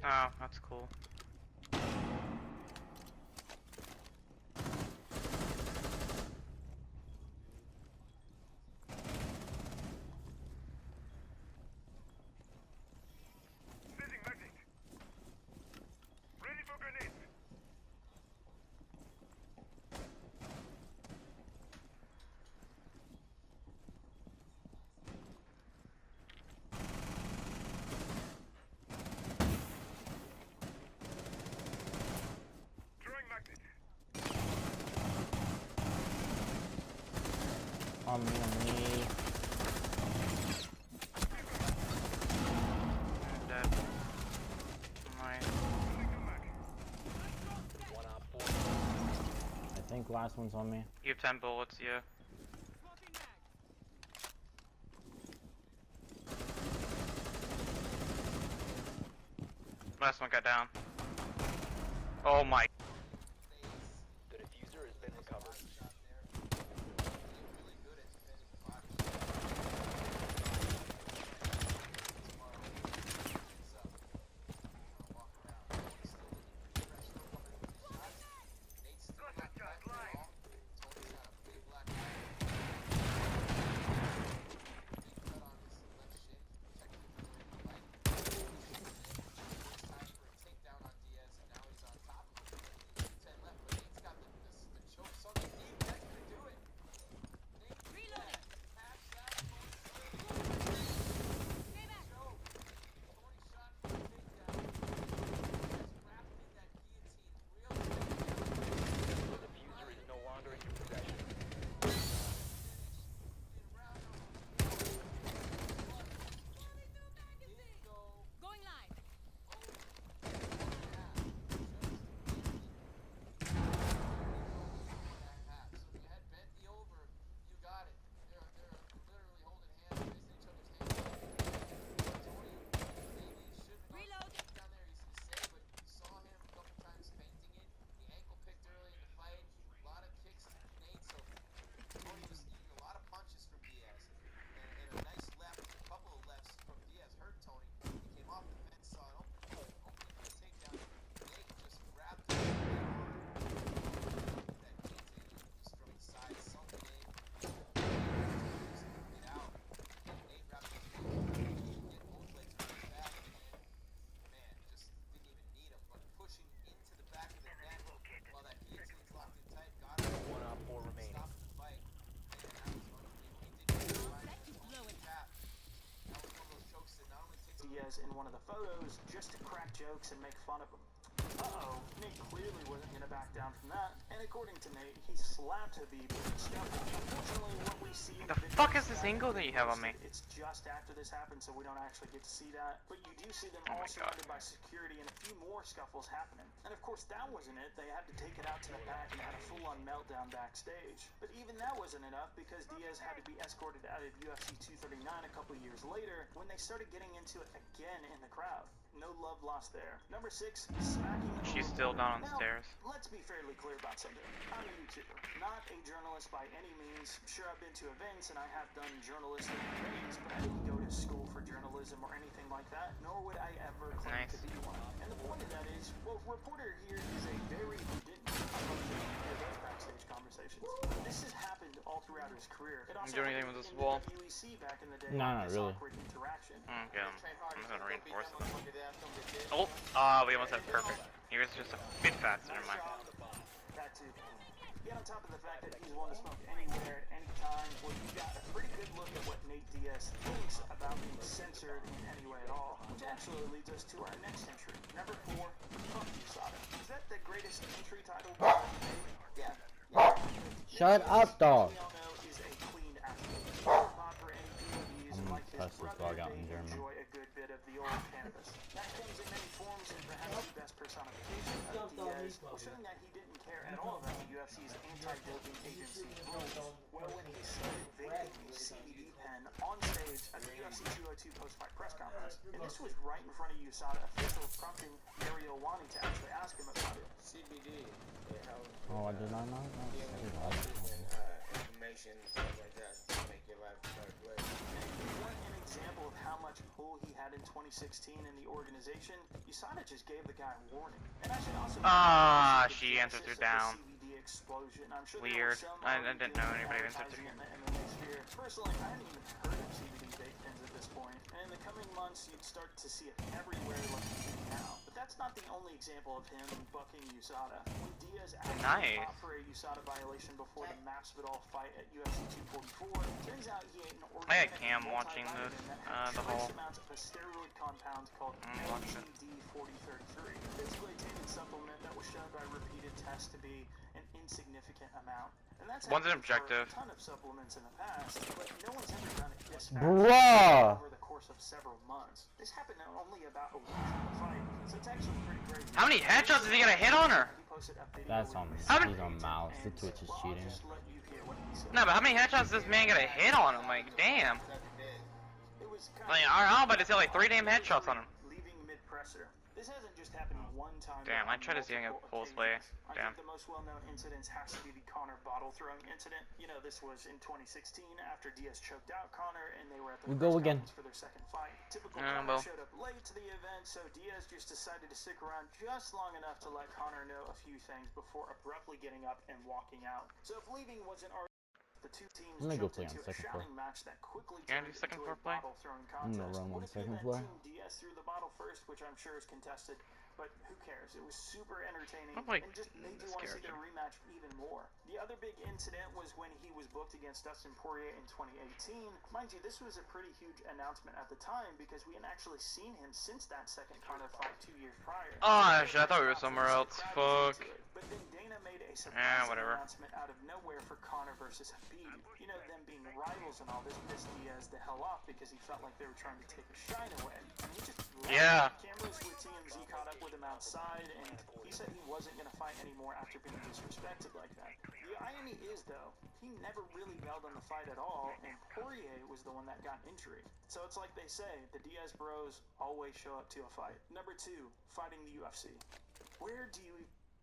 Oh, that's cool. Setting magnet. Ready for grenade. Throwing magnet. On me. I'm dead. Nice. I think last one's on me. You have 10 bullets, yeah. Last one got down. Oh my. The diffuser has been recovered. Diaz in one of the photos just to crack jokes and make fun of him. Uh-oh, Nate clearly wasn't going to back down from that, and according to Nate, he slapped Habib with a scuffle. Unfortunately, what we see in The fuck is this angle that you have on me? It's just after this happened, so we don't actually get to see that, but you do see them Oh all my God. surrounded by security and a few more scuffles happening. And of course, that wasn't it. They had to take it out to the back and had a full-on meltdown backstage. But even that wasn't enough because Diaz had to be escorted out of UFC 239 a couple years later when they started getting into it again in the crowd. No love lost there. Number 6, smacking a She's still reporter. down on the Now, stairs. let's be fairly clear about something. I'm a YouTuber, not a journalist by any means. Sure, I've been to events and I have done journalistic trainings, but I didn't go to school for journalism or anything like that, nor would I ever claim Nice. to be one. And the point of that is, well, reporter here is a very didn't. I love to hear those backstage conversations. This has happened all throughout his career. It also do anything happened with this in wall? the WEC back in the day. No, not this really. awkward interaction. Okay, I'm gonna reinforce it. Oh, We almost had perfect. He was just a bit faster, never mind. That too. Yet on top of the fact that he's willing to smoke anywhere, anytime, well, you got a pretty good look at what Nate Diaz thinks about being censored in any way at all. Which actually leads us to our next entry. Number 4, fuck you, Sada. Is that the greatest entry title? Yeah. Shut up, dog. We all know is a clean athlete. Not for any POVs like his press this brother, log out in they German. enjoy a good bit of the old cannabis. That comes in many forms and perhaps the best personification of Diaz, showing that he didn't care at all about the UFC's anti-doping agency rules. Well, when he started vaping a CBD pen on stage at the UFC 202 post-fight press conference, and this was right in front of USADA officials, prompting Ariel Wani to actually ask him about it. CBD, Oh, I did not know. No, I did not. information, stuff like that, to make your life a better place. What an example of how much pull he had had in 2016 in the organization, USADA just gave the guy a warning. And I should also Ah, mention the she answered her genesis of the down. CBD explosion. I'm sure Weird. there were some I already didn't know doing anybody even said advertising in the MMA sphere. Personally, I hadn't even heard of CBD vape pens at this point, and in the coming months, you'd start to see it everywhere like you do now. But that's not the only example of him bucking USADA. When Diaz actually fought for a USADA violation before the Masvidal fight at UFC 244, turns out he ate an I organic had Cam watching this, the whole. amounts of a steroid compound called MGD4033. Basically a tainted supplement that was shown by repeated tests to be an insignificant amount. And that's One's an happened for objective. a ton of supplements in the past, but no one's ever done it this fast Bruh! over the course of several months. This happened only about a week from the fight, so it's actually pretty great. How many headshots is he gonna hit on her? He posted a video That's on How many- he's on mouse. The Twitch is I'll cheating. just let you hear what he said. No, but how many headshots is this man gonna hit on him? Like, damn. It was kind Like, of I'm about to say like 3 damn headshots on him. leaving mid-presser. This hasn't just happened one time. Damn, but I tried to see him multiple get full play. occasions. I Damn. think the most well-known incidents has to be the Conor bottle throwing incident. You know, this was in 2016 after Diaz choked out Conor, and they were at the We go press again. conference for their second fight. Typical Yeah, Conor well. showed up late to the event, so Diaz just decided to stick around just long enough to let Conor know a few things before abruptly getting up and walking out. So if leaving wasn't already, the two teams I'm gonna go jumped play on into a second floor. shouting match that quickly You gonna turned do second into a floor play? bottle-throwing I'm gonna contest. run Would on have been second that floor. Team Diaz threw the bottle first, which I'm sure is contested, but who cares? It was super entertaining I'm like, and just made you this want to see character. the rematch even more. The other big incident was when he was booked against Dustin Poirier in 2018. Mind you, this was a pretty huge announcement at the time because we hadn't actually seen him since that second Conor fight 2 years prior. Oh, shit, I thought we were somewhere else. Fuck. But then Dana made a surprising whatever. announcement out of nowhere for Conor versus Habib. You know, them being rivals and all this pissed Diaz the hell off because he felt like they were trying to take his shine away. And he just Yeah. Cameras with TMZ caught up with him outside, and he said he wasn't going to fight anymore after being disrespected like that. The irony is, though, he never really bailed on the fight at all, and Poirier was the one that got injured. So it's like they say, the Diaz bros always show up to a fight. Number 2, fighting the UFC. Where do you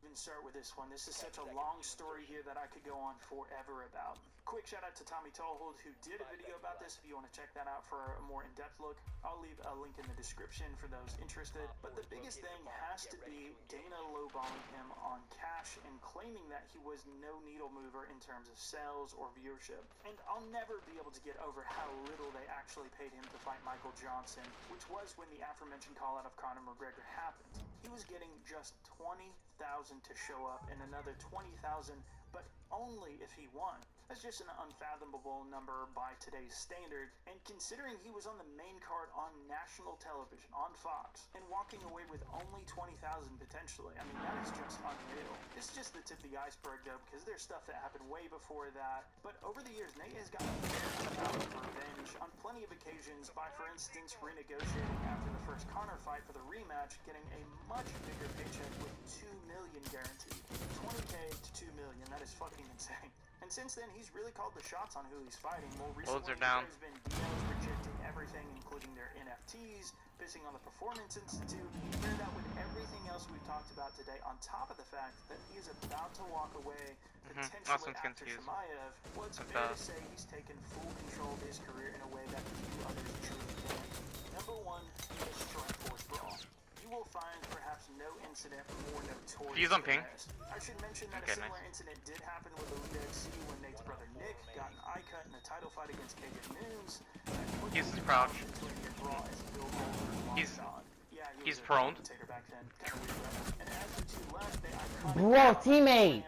even start with this one? This is such a long story here that I could go on forever about. Quick shout out to Tommy Tohold, who did a video about this if you want to check that out for a more in-depth look. I'll leave a link in the description for those interested. But the biggest thing has to be Dana lowballing him on cash and claiming that he was no needle mover in terms of sales or viewership. And I'll never be able to get over how little they actually paid him to fight Michael Johnson, which was when the aforementioned call out of Conor McGregor happened. He was getting just $20,000 to show up and another $20,000, but only if he won. That's just an unfathomable number by today's standard, and considering he was on the main card on national television, on Fox, and walking away with only $20,000 potentially, I mean, that is just unreal. It's just the tip of the iceberg, though, because there's stuff that happened way before that, but over the years, Nate has gotten a fair amount of revenge on plenty of occasions by, for instance, renegotiating after the first Conor fight for the rematch, getting a much bigger paycheck with $2 million guaranteed. 20K to $2 million, that is fucking insane. And since then, he's really called the shots on who he's fighting. More recently, Loads are down. there's been deals rejecting everything, including their NFTs, pissing on the Performance Institute, paired out with everything else we've talked about today, on top of the fact that he is about to walk away, potentially Austin's after confused. Chimaev. Well, it's With fair the- to say he's taken full control of his career in a way that few others truly can. Number 1, the Strikeforce Brawl. You will find perhaps no incident more notorious. He's on than ping. this. I should mention that Okay, a similar nice. incident did happen with Elite XC when Nate's brother Nick got an eye cut in a title fight against KJ Noons. He's crouched. He's- he's prone. Bro, teammate!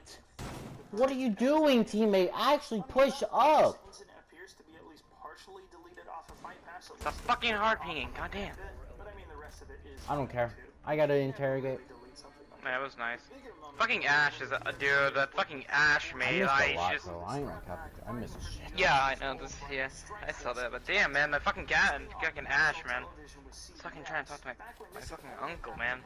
What are you doing, teammate? Actually push up! Incident appears to be at least partially deleted off of Fight Pass. Stop fucking hard pinging, goddamn. But I mean, the rest of it is I don't care. too. I gotta interrogate. Delete something like That was nice. bigger moment. Fucking Ash is a dude. That fucking Ash, I mate. missed Like, a lot, just. though. I ain't gonna cap it. I missed shit. Yeah, I know this. Yeah, I saw that. But damn, man, my fucking fucking Ash, man. He's fucking trying to talk to my fucking uncle, man.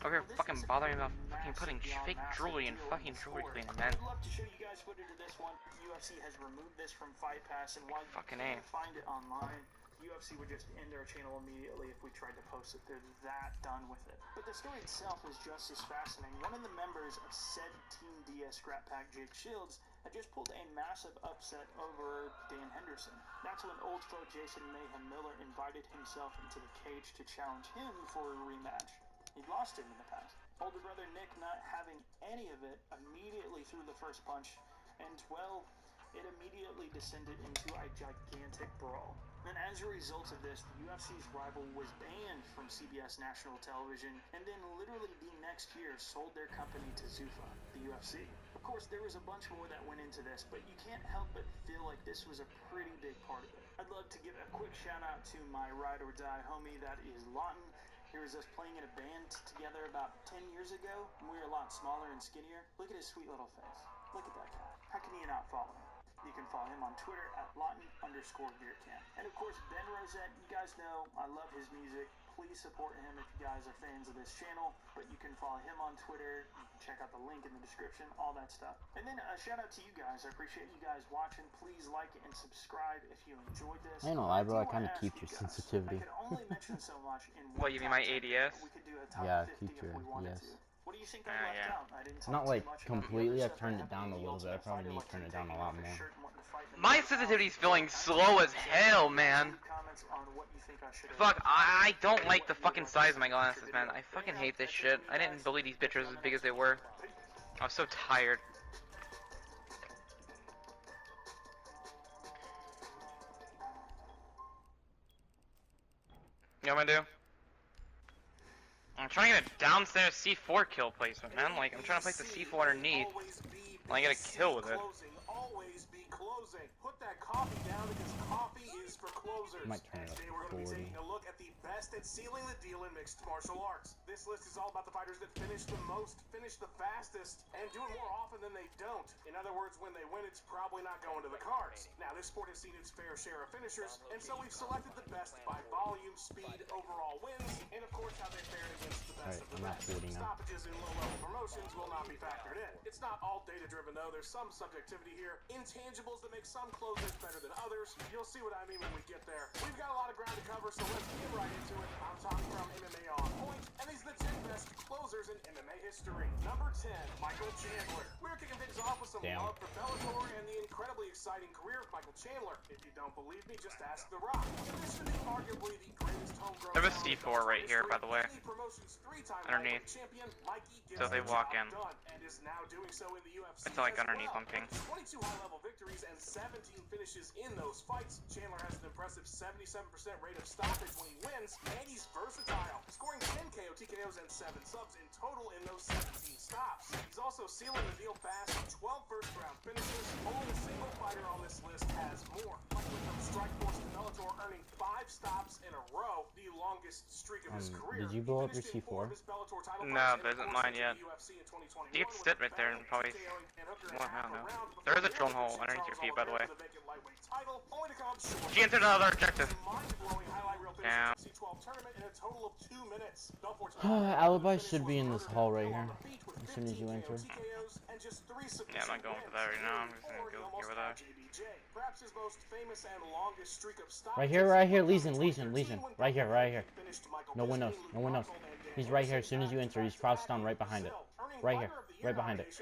Over here fucking bothering about fucking putting fake jewelry in fucking jewelry cleaner, man. I'd love to show you guys footage of this one. UFC has removed this from Fight Pass, and while you Fucking can't A. find it online, UFC would just end our channel immediately if we tried to post it. They're that done with it. But the story itself is just as fascinating. One of the members of said Team DS Scrap Pack, Jake Shields, had just pulled a massive upset over Dan Henderson. Now, That's when old foe Jason Mayhem Miller invited himself into the cage to challenge him for a rematch. He'd lost him in the past. Older brother Nick, not having any of it, immediately threw the first punch, and well, it immediately descended into a gigantic brawl. And as a result of this, the UFC's rival was banned from CBS national television, and then literally the next year sold their company to Zuffa, the UFC. Of course, there was a bunch more that went into this, but you can't help but feel like this was a pretty big part of it. I'd love to give a quick shout out to my ride or die homie, that is Lawton. Here is us playing in a band together about 10 years ago, when we were a lot smaller and skinnier. Look at his sweet little face. Look at that guy. How can you not follow him? You can follow him on Twitter at Lawton_beercamp. And of course, Ben Rosette, you guys know I love his music. Please support him if you guys are fans of this channel. But you can follow him on Twitter. You can check out the link in the description, all that stuff. And then a shout out to you guys. I appreciate you guys watching. Please like and subscribe if you enjoyed this. I ain't gonna lie, bro, I do kinda wanna keep ask your you guys, sensitivity. I could only mention so much in What, you mean my top 10, ADS? but we could do a top Yeah, 50 keep your if we wanted yes. to. What do you think I left yeah. out? I didn't talk Not too like much about the completely, other I've stuff turned that it down happened a in the little bit. I Ultimate probably Fighter, need to like turn it him down a taking lot off his more. shirt and wanting to fight in the My middle of the sensitivity's crowd. feeling slow as hell, man. Comments on what you think I should have Fuck, done. I don't like the fucking size of my glasses, man. I fucking hate this shit. I didn't believe these bitches were as big as they were. I was so tired. You know what I'm gonna do? I'm trying to get a downstairs C4 kill placement, man. Like, I'm trying to place the C4 underneath. I get a kill with it. Always be closing. Put that coffee down because coffee is for closers. Might turn it up And today we're to going to be 40. taking a look at the best at sealing the deal in mixed martial arts. This list is all about the fighters that finish the most, finish the fastest, and do it more often than they don't. In other words, when they win, it's probably not going to the cards. Now, this sport has seen its fair share of finishers, and so we've selected the best by volume, speed, overall wins, and of course how they fared against the best of the Alright, I'm at best. 40 now. Stoppages in low-level promotions will not be factored in. It's not all data-driven, though. There's some subjectivity here. Intangibles that make some closers better than others. You'll see what I mean when we get there. We've got a lot of ground to cover, so let's get right into it. I'm talking from MMA On Point, and these are the 10 best closers in MMA history. Number 10, Michael Chandler. We're kicking things off with some Damn. love for Bellator and the incredibly exciting career of Michael Chandler. If you don't believe me, just ask The Rock. In addition to being arguably the greatest homegrown There was talent C4 right here, by the way. any promotion's three-time Underneath. lightweight champion, Mikey gets So they the walk job in. done, and is now doing so in the UFC It's like as underneath well. on ping. 22 high-level victories and 17 finishes in those fights. Chandler has an impressive 77% rate of stoppage when he wins, and he's versatile, scoring 10 KO, TKOs, and 7 subs in total in those 17 stops. He's also sealing the deal fast with 12 first-round finishes. Only a single fighter on this list has more. Michael from Strikeforce to Bellator, earning 5 stops in a row, the longest streak of his career. Did you blow up your He finished in 4 of C4? his Bellator title No, fights, there and isn't of course mine yet. into the UFC in 2021 You could with sit right there and Bell probably... TKOing and Hooker Well, I don't half a know. round before There is a drill finishing hole underneath your Charles feet, by the way. Oliveira for the vacant lightweight title, only to come up short. She entered another objective. Mind-blowing highlight reel finish Damn. in the C12 tournament in a total of 2 minutes. Belfort's Alibi finish should was be in this murdered hall and right fell on here, the feet with as soon as 15 you enter. TKOs and just 3 Yeah, I'm not going for that right now. I'm just gonna wins. go Almost here with that. had JBJ. Perhaps his most famous and longest streak of stoppages. Right here, Legion, right here. No one knows, no one knows. He's right here as soon as you enter, he's crouched down right behind it. Right here, right behind it.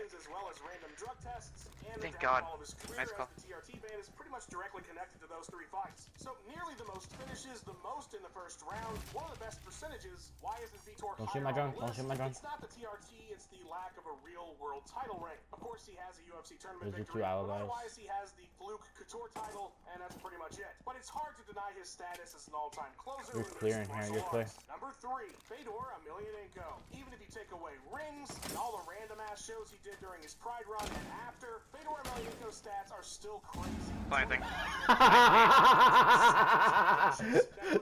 Thank God. Nice call. The TRT ban is pretty much directly connected to those 3 fights. So nearly the most finishes, the most in the first round, one of the best percentages. Why isn't Vitor Don't shoot my higher on drone, the don't list? shoot my drone. It's not the TRT, it's the lack of a real world title ring. Of course, he has a UFC tournament Those are victory, two but alibis. otherwise he has the Fluke Couture title, and that's pretty much it. But it's hard to deny his status as an all-time closer. You're in clear mixed in here, martial you're clear. arts. Number 3, Fedor Emelianenko. Even if you take away rings and all the random-ass shows he did during his Pride run and after, Fedor Emelianenko's stats are still crazy. Planting.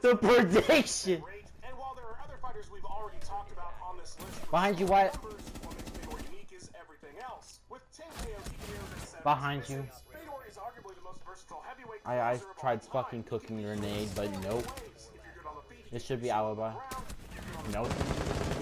The predation! Great. And while there are other fighters we've already talked about on this list, Behind you, Wyatt. numbers, what makes Fedor unique is everything else. With 10 KO, TKOs, and 7 Behind you. submissions, Fedor is arguably the most versatile heavyweight I closer of tried all time. fucking cooking grenade, but nope. If you're good on the feet, This should be alibi. if you're good on the Nope.